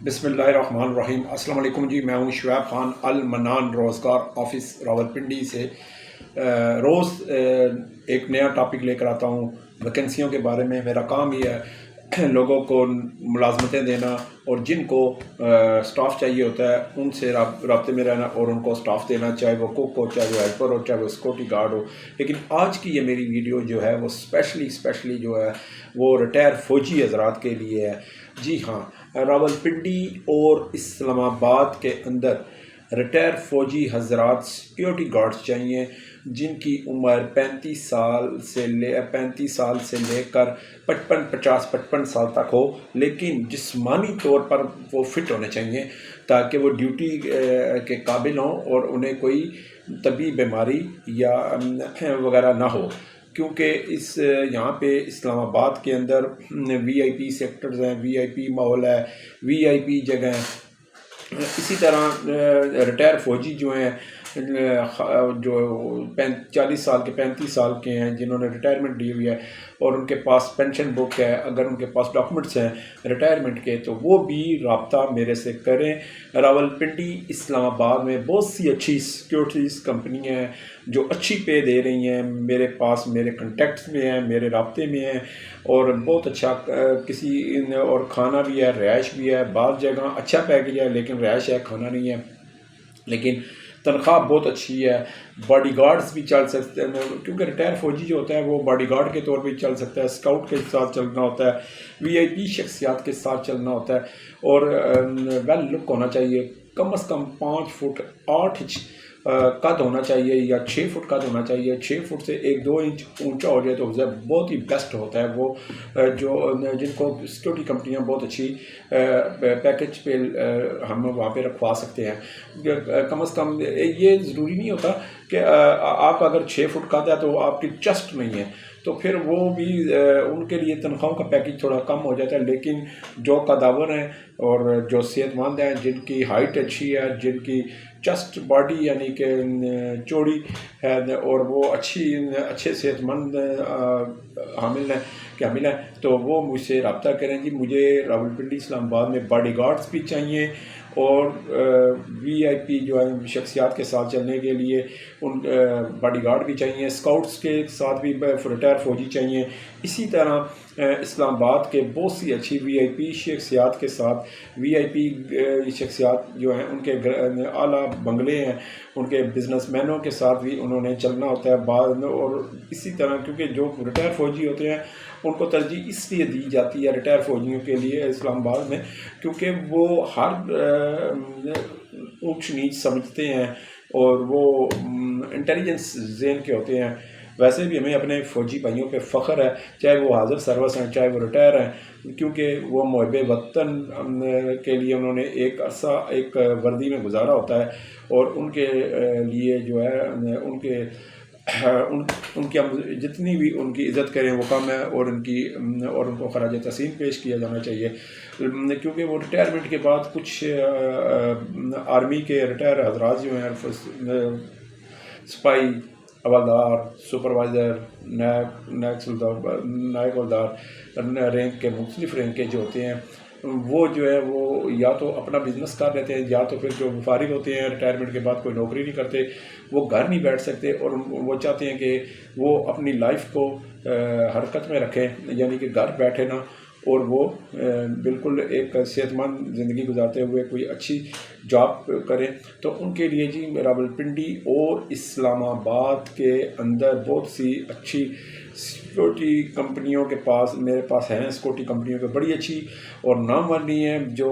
بسم اللہ الرحمن الرحیم۔ السلام علیکم جی، میں ہوں شعیب خان المنان روزگار آفس راولپنڈی سے۔ روز ایک نیا ٹاپک لے کر آتا ہوں ویکنسیوں کے بارے میں۔ میرا کام یہ ہے لوگوں کو ملازمتیں دینا اور جن کو سٹاف چاہیے ہوتا ہے ان سے رابطے میں رہنا اور ان کو سٹاف دینا، چاہے وہ کوک ہو، چاہے وہ ہیلپر ہو، چاہے وہ سیکورٹی گارڈ ہو۔ لیکن آج کی یہ میری ویڈیو جو ہے وہ اسپیشلی جو ہے وہ ریٹائر فوجی حضرات کے لیے ہے۔ جی ہاں، راولپنڈی اور اسلام آباد کے اندر ریٹائر فوجی حضرات سیکیورٹی گارڈز چاہیے جن کی عمر 35 سال سے لے کر 55 سال تک ہو، لیکن جسمانی طور پر وہ فٹ ہونے چاہیے تاکہ وہ ڈیوٹی کے قابل ہوں اور انہیں کوئی طبی بیماری یا وغیرہ نہ ہو، کیونکہ یہاں پہ اسلام آباد کے اندر وی آئی پی سیکٹرز ہیں، وی آئی پی ماحول ہے، وی آئی پی جگہ ہیں۔ اسی طرح ریٹائر فوجی جو ہیں جو 40 سال کے 35 سال کے ہیں جنہوں نے ریٹائرمنٹ لی ہوئی ہے اور ان کے پاس پینشن بک ہے، اگر ان کے پاس ڈاکومنٹس ہیں ریٹائرمنٹ کے تو وہ بھی رابطہ میرے سے کریں۔ راولپنڈی اسلام آباد میں بہت سی اچھی سیکورٹیز کمپنیاں ہیں جو اچھی پے دے رہی ہیں، میرے پاس میرے کنٹیکٹس میں ہیں، میرے رابطے میں ہیں، اور بہت اچھا اور کھانا بھی ہے، رہائش بھی ہے۔ بعض جگہ اچھا پیکیج ہے لیکن رہائش ہے، کھانا نہیں ہے، لیکن تنخواہ بہت اچھی ہے۔ باڈی گارڈز بھی چل سکتے ہیں، کیونکہ ریٹائر فوجی جو ہوتا ہے وہ باڈی گارڈ کے طور پہ چل سکتا ہے، اسکاؤٹ کے ساتھ چلنا ہوتا ہے، وی آئی پی شخصیات کے ساتھ چلنا ہوتا ہے، اور ویل لک ہونا چاہیے۔ کم از کم 5 فٹ 8 انچ قد ہونا چاہیے یا 6 فٹ قد ہونا چاہیے۔ 6 فٹ سے 1-2 انچ اونچا ہو جائے تو بہت ہی بیسٹ ہوتا ہے۔ وہ جن کو سیکورٹی کمپنیاں بہت اچھی پیکج پہ ہم وہاں پہ رکھوا سکتے ہیں۔ کم از کم یہ ضروری نہیں ہوتا کہ آپ اگر 6 فٹ قد ہے تو آپ کی چسٹ نہیں ہے، تو پھر وہ بھی ان کے لیے تنخواہوں کا پیکج تھوڑا کم ہو جاتا ہے، لیکن جو قداور ہیں اور جو صحت مند ہیں، جن کی ہائٹ اچھی ہے، جن کی چسٹ باڈی یعنی کہ چوڑی ہے اور وہ اچھے صحت مند حامل ہیں تو وہ مجھ سے رابطہ کریں جی۔ مجھے راولپنڈی اسلام آباد میں باڈی گارڈز بھی چاہیے اور وی آئی پی جو ہے شخصیات کے ساتھ چلنے کے لیے ان باڈی گارڈ بھی چاہیے، اسکاؤٹس کے ساتھ بھی ریٹائر فوجی چاہیے۔ اسی طرح اسلام آباد کے بہت سی اچھی وی آئی پی شخصیات کے ساتھ، وی آئی پی شخصیات جو ہیں ان کے اعلیٰ بنگلے ہیں، ان کے بزنس مینوں کے ساتھ بھی انہوں نے چلنا ہوتا ہے۔ اور اسی طرح کیونکہ جو ریٹائر فوجی ہوتے ہیں ان کو ترجیح اس لیے دی جاتی ہے ریٹائر فوجیوں کے لیے اسلام آباد میں، کیونکہ وہ ہر اونچ نیچ سمجھتے ہیں اور وہ انٹیلیجنس ذہن کے ہوتے ہیں۔ ویسے بھی ہمیں اپنے فوجی بھائیوں پہ فخر ہے، چاہے وہ حاضر سروس ہیں، چاہے وہ ریٹائر ہیں، کیونکہ وہ محب وطن کے لیے انہوں نے ایک عرصہ ایک وردی میں گزارا ہوتا ہے، اور ان کے لیے جو ہے ان کی جتنی بھی ان کی عزت کریں وہ کم ہے، اور ان کو خراج تحسین پیش کیا جانا چاہیے، کیونکہ وہ ریٹائرمنٹ کے بعد کچھ آرمی کے ریٹائر حضرات جو ہیں سپاہی، حوالدار، سپروائزر، نائب حوالدار رینک کے مختلف رینک کے جو ہوتے ہیں وہ جو ہے وہ یا تو اپنا بزنس کر لیتے ہیں، یا تو پھر جو فارغ ہوتے ہیں ریٹائرمنٹ کے بعد کوئی نوکری نہیں کرتے، وہ گھر نہیں بیٹھ سکتے، اور وہ چاہتے ہیں کہ وہ اپنی لائف کو حرکت میں رکھیں، یعنی کہ گھر بیٹھے نہ، اور وہ بالکل ایک صحت مند زندگی گزارتے ہوئے کوئی اچھی جاب کریں۔ تو ان کے لیے جی راولپنڈی اور اسلام آباد کے اندر بہت سی اچھی سیکورٹی کمپنیوں کے پاس میرے پاس ہیں، سیکورٹی کمپنیوں کے بڑی اچھی اور نام والی ہیں جو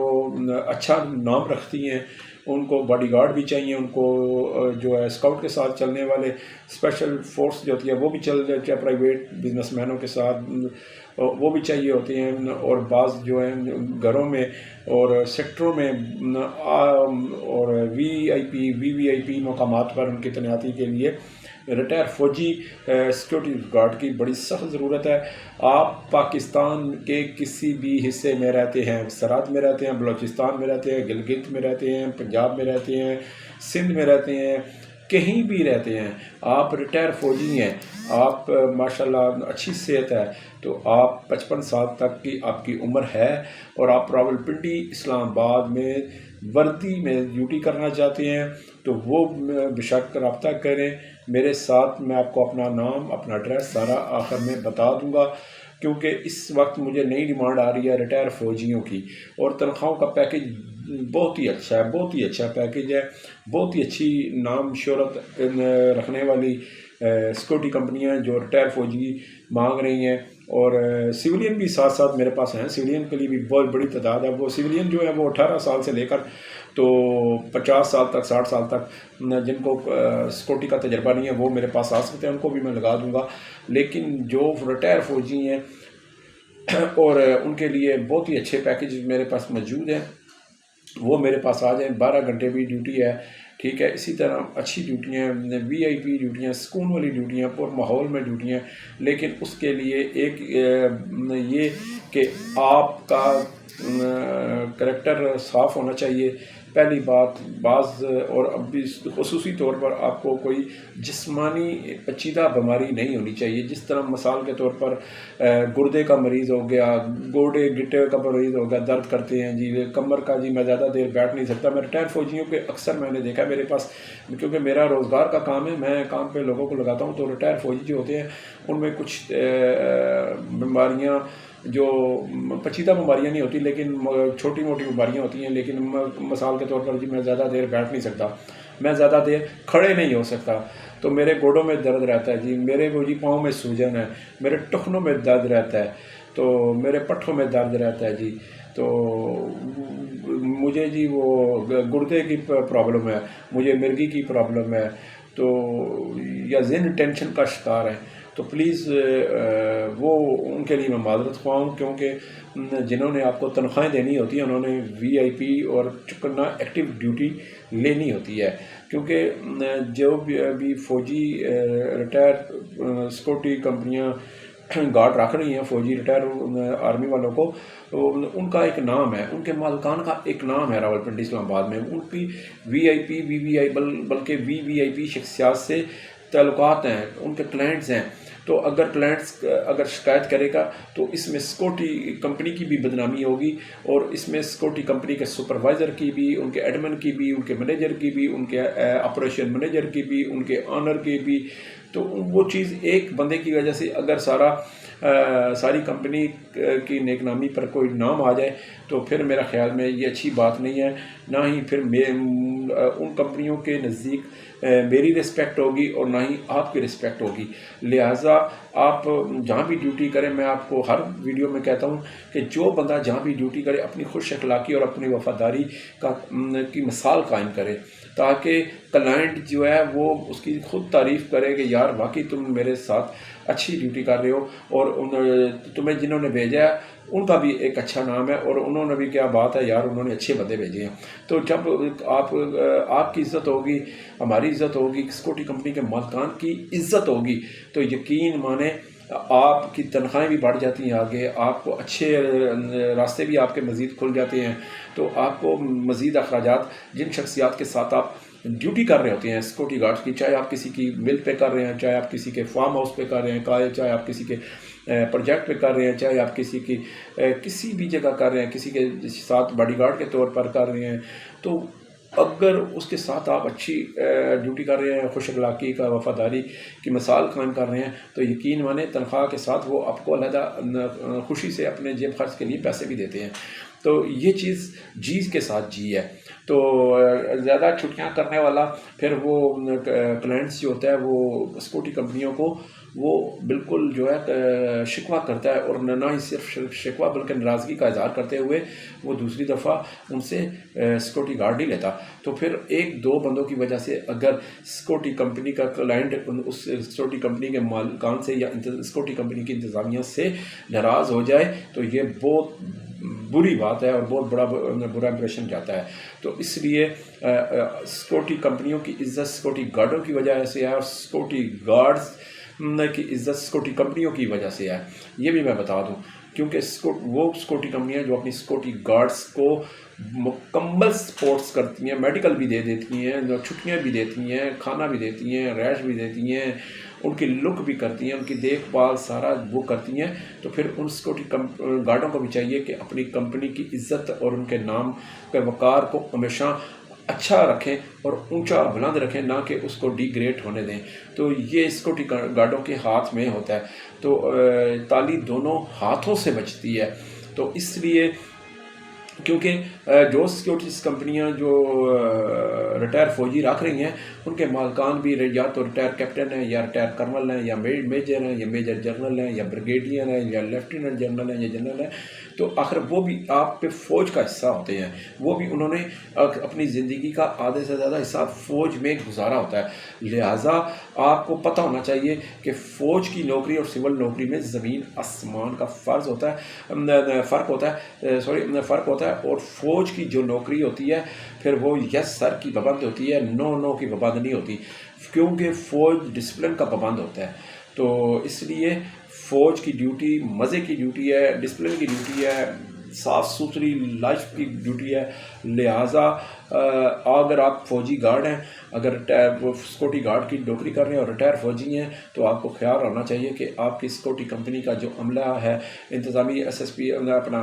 اچھا نام رکھتی ہیں۔ ان کو باڈی گارڈ بھی چاہیے، ان کو جو ہے اسکاؤٹ کے ساتھ چلنے والے اسپیشل فورس جو ہوتی ہے وہ بھی چاہے پرائیویٹ بزنس مینوں کے ساتھ وہ بھی چاہیے ہوتے ہیں، اور بعض جو ہیں گھروں میں اور سیکٹروں میں اور وی آئی پی مقامات پر ان کی تعیناتی کے لیے ریٹائر فوجی سیکورٹی گارڈ کی بڑی سخت ضرورت ہے۔ آپ پاکستان کے کسی بھی حصے میں رہتے ہیں، سرحد میں رہتے ہیں، بلوچستان میں رہتے ہیں، گلگت میں رہتے ہیں، پنجاب میں رہتے ہیں، سندھ میں رہتے ہیں، کہیں بھی رہتے ہیں، آپ ریٹائر فوجی ہیں، آپ ماشاءاللہ اچھی صحت ہے، تو آپ 55 سال تک کی آپ کی عمر ہے اور آپ راولپنڈی اسلام آباد میں وردی میں ڈیوٹی کرنا چاہتے ہیں تو وہ بشک رابطہ کریں میرے ساتھ. میں آپ کو اپنا نام، اپنا ایڈریس سارا آخر میں بتا دوں گا، کیونکہ اس وقت مجھے نئی ڈیمانڈ آ رہی ہے ریٹائر فوجیوں کی، اور تنخواہوں کا پیکیج بہت ہی اچھا ہے، بہت ہی اچھا پیکیج ہے، بہت ہی اچھی نام شہرت رکھنے والی سیکورٹی کمپنیاں جو ریٹائر فوجی مانگ رہی ہیں. اور سویلین بھی ساتھ ساتھ میرے پاس ہیں، سویلین کے لیے بھی بہت بڑی تعداد ہے. وہ سویلین جو ہے وہ 18 سال سے لے کر تو 50 سال تک، 60 سال تک جن کو سیکورٹی کا تجربہ نہیں ہے وہ میرے پاس آ سکتے ہیں، ان کو بھی میں لگا دوں گا. لیکن جو ریٹائر فوجی ہیں اور ان کے لیے بہت ہی اچھے پیکیج میرے پاس موجود ہیں، وہ میرے پاس آ جائیں. 12 گھنٹے بھی ڈیوٹی ہے، ٹھیک ہے. اسی طرح اچھی ڈیوٹیاں، وی آئی پی ڈیوٹیاں، سکون والی ڈیوٹیاں، پر ماحول میں ڈیوٹیاں. لیکن اس کے لیے ایک یہ کہ آپ کا کریکٹر صاف ہونا چاہیے پہلی بات. بعض اور اب بھی خصوصی طور پر آپ کو کوئی جسمانی پیچیدہ بیماری نہیں ہونی چاہیے، جس طرح مثال کے طور پر گردے کا مریض ہو گیا، گوڑے گٹے کا مریض ہو گیا، درد کرتے ہیں جی، کمر کا جی میں زیادہ دیر بیٹھ نہیں سکتا. میں ریٹائر فوجیوں کے اکثر میں نے دیکھا میرے پاس، کیونکہ میرا روزگار کا کام ہے، میں کام پہ لوگوں کو لگاتا ہوں، تو ریٹائر فوجی جو ہوتے ہیں ان میں کچھ بیماریاں جو پیچیدہ بیماریاں نہیں ہوتی لیکن چھوٹی موٹی بیماریاں ہوتی ہیں. لیکن مثال کے طور پر جی میں زیادہ دیر بیٹھ نہیں سکتا، میں زیادہ دیر کھڑے نہیں ہو سکتا، تو میرے گوڑوں میں درد رہتا ہے جی، میرے وہ جی پاؤں میں سوجن ہے، میرے ٹخنوں میں درد رہتا ہے، تو میرے پٹھوں میں درد رہتا ہے جی. تو مجھے جی وہ گردے کی پرابلم ہے، مجھے مرگی کی پرابلم ہے، تو یا ذہن ٹینشن کا شکار ہے. تو پلیز وہ ان کے لیے میں معذرت خواہ ہوں، کیونکہ جنہوں نے آپ کو تنخواہیں دینی ہوتی ہیں انہوں نے وی آئی پی اور چکنا ایکٹیو ڈیوٹی لینی ہوتی ہے. کیونکہ جو بھی فوجی ریٹائر سیکورٹی کمپنیاں گارڈ رکھ رہی ہیں فوجی ریٹائر آرمی والوں کو، ان کا ایک نام ہے، ان کے مالکان کا ایک نام ہے راولپنڈی اسلام آباد میں. ان کی وی آئی پی بلکہ وی آئی پی شخصیات سے تعلقات ہیں، ان کے کلائنٹس ہیں. تو اگر کلائنٹس اگر شکایت کرے گا تو اس میں سیکورٹی کمپنی کی بھی بدنامی ہوگی، اور اس میں سیکورٹی کمپنی کے سپروائزر کی بھی، ان کے ایڈمن کی بھی، ان کے مینیجر کی بھی، ان کے آپریشن مینیجر کی بھی، ان کے آنر کی بھی. تو وہ چیز ایک بندے کی وجہ سے اگر ساری کمپنی کی نیک نامی پر کوئی نام آ جائے تو پھر میرا خیال میں یہ اچھی بات نہیں ہے، نہ ہی پھر ان کمپنیوں کے نزدیک میری رسپیکٹ ہوگی اور نہ ہی آپ کی رسپیکٹ ہوگی. لہٰذا آپ جہاں بھی ڈیوٹی کریں، میں آپ کو ہر ویڈیو میں کہتا ہوں کہ جو بندہ جہاں بھی ڈیوٹی کرے اپنی خوش اخلاقی اور اپنی وفاداری کی مثال قائم کرے، تاکہ کلائنٹ جو ہے وہ اس کی خود تعریف کرے کہ یار واقعی تم میرے ساتھ اچھی ڈیوٹی کر رہے ہو، اور تمہیں جنہوں نے بھیجا ہے ان کا بھی ایک اچھا نام ہے، اور انہوں نے بھی کیا بات ہے یار، انہوں نے اچھے بندے بھیجے ہیں. تو جب آپ کی عزت ہوگی، ہماری عزت ہوگی، سیکورٹی کمپنی کے مالکان کی عزت ہوگی، تو یقین مانیں آپ کی تنخواہیں بھی بڑھ جاتی ہیں آگے، آپ کو اچھے راستے بھی آپ کے مزید کھل جاتے ہیں. تو آپ کو مزید اخراجات جن شخصیات کے ساتھ آپ ڈیوٹی کر رہے ہوتے ہیں سیکورٹی گارڈز کی، چاہے آپ کسی کی مل پہ کر رہے ہیں، چاہے آپ کسی کے فارم ہاؤس پہ کر رہے ہیں، چاہے آپ کسی کے پروجیکٹ پہ کر رہے ہیں، چاہے آپ کسی کی کسی بھی جگہ کر رہے ہیں، کسی کے ساتھ باڈی گارڈ کے طور پر کر رہے ہیں، تو اگر اس کے ساتھ آپ اچھی ڈیوٹی کر رہے ہیں، خوش اخلاقی کا، وفاداری کی مثال قائم کر رہے ہیں، تو یقین مانیں تنخواہ کے ساتھ وہ آپ کو علیحدہ خوشی سے اپنے جیب خرچ کے لیے پیسے بھی دیتے ہیں. تو یہ چیز کے ساتھ جی ہے. تو زیادہ چھٹیاں کرنے والا پھر وہ کلائنٹس جو ہوتا ہے وہ سیکورٹی کمپنیوں کو وہ بالکل جو ہے شکوہ کرتا ہے، اور نہ ہی صرف شکوہ بلکہ ناراضگی کا اظہار کرتے ہوئے وہ دوسری دفعہ ان سے سیکورٹی گارڈ نہیں لیتا. تو پھر ایک دو بندوں کی وجہ سے اگر سیکورٹی کمپنی کا کلائنٹ اس سیکورٹی کمپنی کے مالکان سے یا سیکورٹی کمپنی کی انتظامیہ سے ناراض ہو جائے تو یہ بہت بری بات ہے اور بہت برا امپریشن جاتا ہے. تو اس لیے سیکورٹی کمپنیوں کی عزت سیکورٹی گارڈوں کی وجہ سے ہے، اور سیکورٹی گارڈز کی عزت سیکورٹی کمپنیوں کی وجہ سے ہے، یہ بھی میں بتا دوں. کیونکہ وہ سیکورٹی کمپنیاں جو اپنی سیکورٹی گارڈز کو مکمل سپورٹس کرتی ہیں، میڈیکل بھی دے دیتی ہیں، چھٹیاں بھی دیتی ہیں، کھانا بھی دیتی ہیں، رہائش بھی دیتی ہیں، ان کی لک بھی کرتی ہیں، ان کی دیکھ بھال سارا وہ کرتی ہیں، تو پھر ان سیکورٹی گارڈوں کو بھی چاہیے کہ اپنی کمپنی کی عزت اور ان کے نام کے وقار کو ہمیشہ اچھا رکھیں اور اونچا بلند رکھیں، نہ کہ اس کو ڈی گریڈ ہونے دیں۔ تو یہ سیکورٹی گارڈوں کے ہاتھ میں ہوتا ہے، تو تالی دونوں ہاتھوں سے بچتی ہے۔ تو اس لیے کیونکہ جو سیکورٹیز کمپنیاں جو ریٹائر فوجی رکھ رہی ہیں، ان کے مالکان بھی یا تو ریٹائر کیپٹن ہیں، یا ریٹائر کرنل ہیں، یا میجر ہیں، یا میجر جنرل ہیں، یا بریگیڈیئر ہیں، یا لیفٹیننٹ جنرل ہیں، یا جنرل ہیں، تو آخر وہ بھی آپ پہ فوج کا حصہ ہوتے ہیں۔ وہ بھی انہوں نے اپنی زندگی کا آدھے سے زیادہ حصہ فوج میں گزارا ہوتا ہے، لہٰذا آپ کو پتہ ہونا چاہیے کہ فوج کی نوکری اور سول نوکری میں زمین آسمان کا فرق ہوتا ہے، اور فوج کی جو نوکری ہوتی ہے پھر وہ یس سر کی پابند ہوتی ہے، نو کی پابند نہیں ہوتی، کیونکہ فوج ڈسپلن کا پابند ہوتا ہے۔ تو اس لیے فوج کی ڈیوٹی مزے کی ڈیوٹی ہے، ڈسپلن کی ڈیوٹی ہے، صاف ستھری لائف کی ڈیوٹی ہے، لہٰذا اگر آپ فوجی گارڈ ہیں، اگر سیکورٹی گارڈ کی نوکری کر رہے ہیں اور ریٹائر فوجی ہیں، تو آپ کو خیال رہنا چاہیے کہ آپ کی سیکورٹی کمپنی کا جو عملہ ہے، انتظامی ایس ایس پی اپنا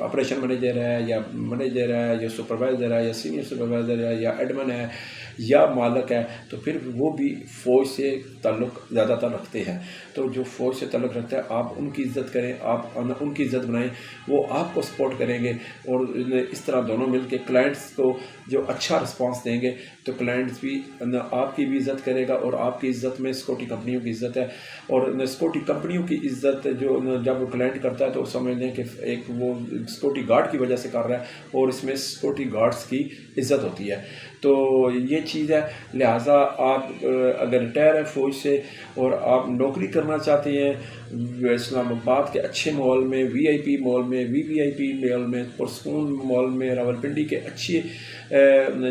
آپریشن منیجر ہے، یا منیجر ہے، یا سپروائزر ہے، یا سینئر سپروائزر ہے، یا ایڈمن ہے، یا مالک ہے، تو پھر وہ بھی فوج سے تعلق زیادہ تر رکھتے ہیں۔ تو جو فوج سے تعلق رکھتا ہے، آپ ان کی عزت کریں، آپ ان کی عزت بنائیں، وہ آپ کو سپورٹ کریں گے، اور اس طرح دونوں مل کے کلائنٹس کو جو اچھا رسپانس دیں گے، تو کلائنٹس بھی آپ کی بھی عزت کرے گا، اور آپ کی عزت میں سیکورٹی کمپنیوں کی عزت ہے، اور سیکورٹی کمپنیوں کی عزت جو جب کلائنٹ کرتا ہے تو سمجھ لیں کہ ایک وہ سیکورٹی گارڈ کی وجہ سے کر رہا ہے، اور اس میں سیکورٹی گارڈز کی عزت ہوتی ہے۔ تو یہ چیز ہے، لہٰذا آپ اگر ریٹائر ہے فوج سے اور آپ نوکری کرنا چاہتے ہیں اسلام آباد کے اچھے مال میں، وی آئی پی مال میں، وی آئی پی مال میں، پرسکون مال میں، راولپنڈی کے اچھے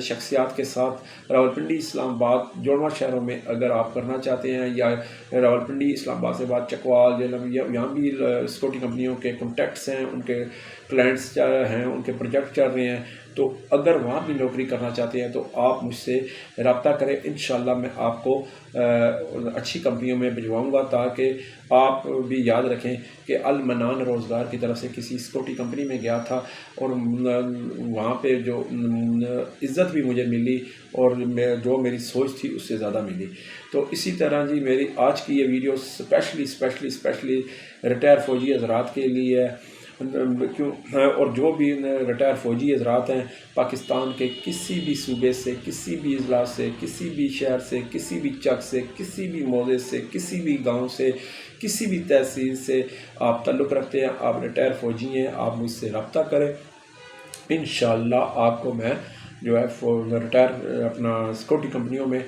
شخصیات کے ساتھ راولپنڈی اسلام آباد جوڑواں شہروں میں اگر آپ کرنا چاہتے ہیں، یا راولپنڈی اسلام آباد سے بعد چکوال یہاں بھی سیکورٹی کمپنیوں کے کنٹیکٹس ہیں، ان کے کلائنٹس ہیں، ان کے پروجیکٹ چل رہے ہیں، تو اگر وہاں بھی نوکری کرنا چاہتے ہیں تو آپ مجھ سے رابطہ کریں، انشاءاللہ میں آپ کو اچھی کمپنیوں میں بھجواؤں گا، تاکہ آپ بھی یاد رکھیں کہ المنان روزگار کی طرف سے کسی سیکورٹی کمپنی میں گیا تھا، اور وہاں پہ جو عزت بھی مجھے ملی، اور جو میری سوچ تھی اس سے زیادہ ملی۔ تو اسی طرح جی میری آج کی یہ ویڈیو اسپیشلی ریٹائر فوجی حضرات کے لیے ہے، اور جو بھی ریٹائر فوجی حضرات ہیں پاکستان کے کسی بھی صوبے سے، کسی بھی اضلاع سے، کسی بھی شہر سے، کسی بھی چک سے، کسی بھی موضع سے، کسی بھی گاؤں سے، کسی بھی تحصیل سے آپ تعلق رکھتے ہیں، آپ ریٹائر فوجی ہیں، آپ مجھ سے رابطہ کریں، انشاءاللہ آپ کو میں جو ہے ریٹائر اپنا سیکورٹی کمپنیوں میں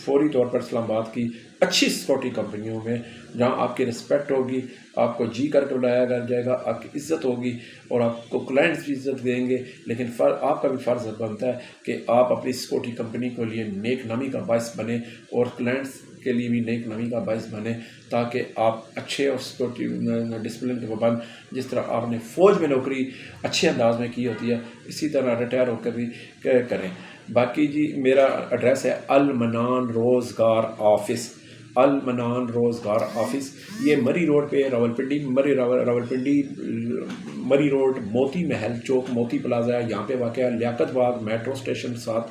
فوری طور پر اسلام آباد کی اچھی سیکورٹی کمپنیوں میں، جہاں آپ کی رسپیکٹ ہوگی، آپ کو جی کر کے بلایا جائے گا، آپ کی عزت ہوگی، اور آپ کو کلائنٹس بھی عزت دیں گے، لیکن آپ کا بھی فرض بنتا ہے کہ آپ اپنی سیکورٹی کمپنی کے لیے نیک نامی کا باعث بنیں، اور کلائنٹس کے لیے بھی نیک نامی کا باعث بنیں، تاکہ آپ اچھے اور سیکورٹی ڈسپلن کے پابند، جس طرح آپ نے فوج میں نوکری اچھے انداز میں کی ہوتی ہے، اسی طرح ریٹائر ہو کر بھی کریں۔ باقی جی میرا ایڈریس ہے المنان روزگار آفس، المنان روزگار آفس، یہ مری روڈ پہ راولپنڈی، راولپنڈی مری روڈ، موتی محل چوک، موتی پلازا ہے، یہاں پہ واقع ہے، لیاقت باغ میٹرو اسٹیشن ساتھ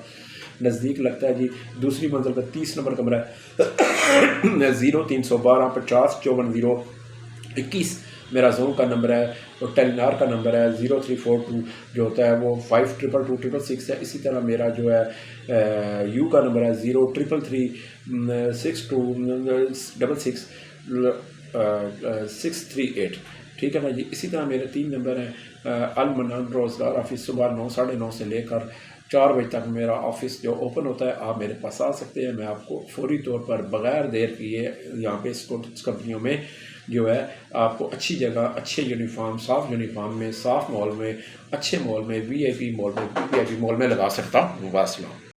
نزدیک لگتا ہے جی، دوسری منزل کا 30 نمبر کمرہ ہے، 0312 50 54 021 میرا زوم کا نمبر ہے، اور ٹیلینار کا نمبر ہے 0342 جو ہوتا ہے وہ 5222 ہے۔ اسی طرح میرا جو ہے یو کا نمبر ہے 0333 6266 638، ٹھیک ہے نا جی۔ اسی طرح میرے 3 نمبر ہیں، المنان روزگار آفس صبح 9 ساڑھے 9 سے لے کر 4 بجے تک میرا آفس جو اوپن ہوتا ہے، آپ میرے پاس آ سکتے ہیں، میں آپ کو فوری طور پر بغیر دیر کیے یہاں پہ سیکورٹی کمپنیوں میں جو ہے آپ کو اچھی جگہ، اچھے یونیفارم، صاف یونیفارم میں، صاف مال میں، اچھے مال میں، وی آئی پی مال میں، وی آئی پی مال میں لگا سکتا ہوں۔ واسلام۔